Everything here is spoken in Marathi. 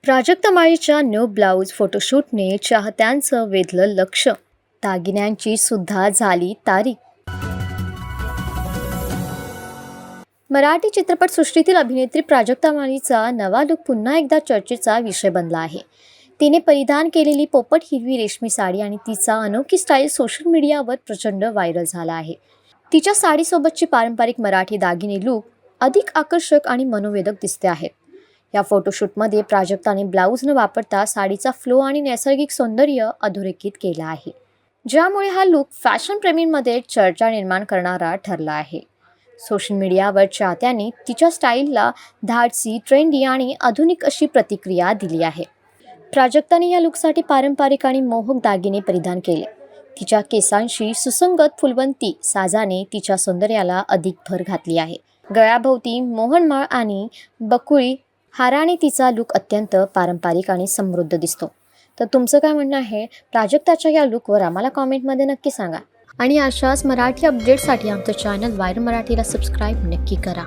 प्राजक्ता माळीच्या न्यू ब्लाऊज फोटोशूटने चाहत्यांचं वेधलं लक्ष. दागिन्यांची सुद्धा झाली तारीख. मराठी चित्रपटसृष्टीतील अभिनेत्री प्राजक्ता माळीचा नवा लूक पुन्हा एकदा चर्चेचा विषय बनला आहे. तिने परिधान केलेली पोपट हिरवी रेशमी साडी आणि तिचा अनोखी स्टाईल सोशल मीडियावर प्रचंड व्हायरल झाला आहे. तिच्या साडीसोबतची पारंपरिक मराठी दागिने लूक अधिक आकर्षक आणि मनोवेधक दिसते आहेत. या फोटोशूटमध्ये प्राजक्ताने ब्लाऊज न वापरता साडीचा फ्लो आणि नैसर्गिक सौंदर्य अधोरेखित केला आहे, ज्यामुळे हा लूक फॅशन प्रेमींमध्ये चर्चा निर्माण करणारा ठरला आहे. सोशल मीडियावर चाहत्यांनी तिच्या स्टाईलला धाडसी, ट्रेंडी आणि आधुनिक अशी प्रतिक्रिया दिली आहे. प्राजक्ताने या लूकसाठी पारंपरिक आणि मोहक दागिने परिधान केले. तिच्या केसांशी सुसंगत फुलवंती साजाने तिच्या सौंदर्याला अधिक भर घातली आहे. गळ्याभोवती मोहनमाळ आणि बकुळी हाराने तिचा लूक अत्यंत पारंपरिक आणि समृद्ध दिसतो. तर तुमचं काय म्हणणं आहे प्राजक्ताच्या या लूकवर आम्हाला कॉमेंटमध्ये नक्की सांगा. आणि अशाच मराठी अपडेटसाठी आमचं चॅनल व्हायरल मराठीला सबस्क्राईब नक्की करा.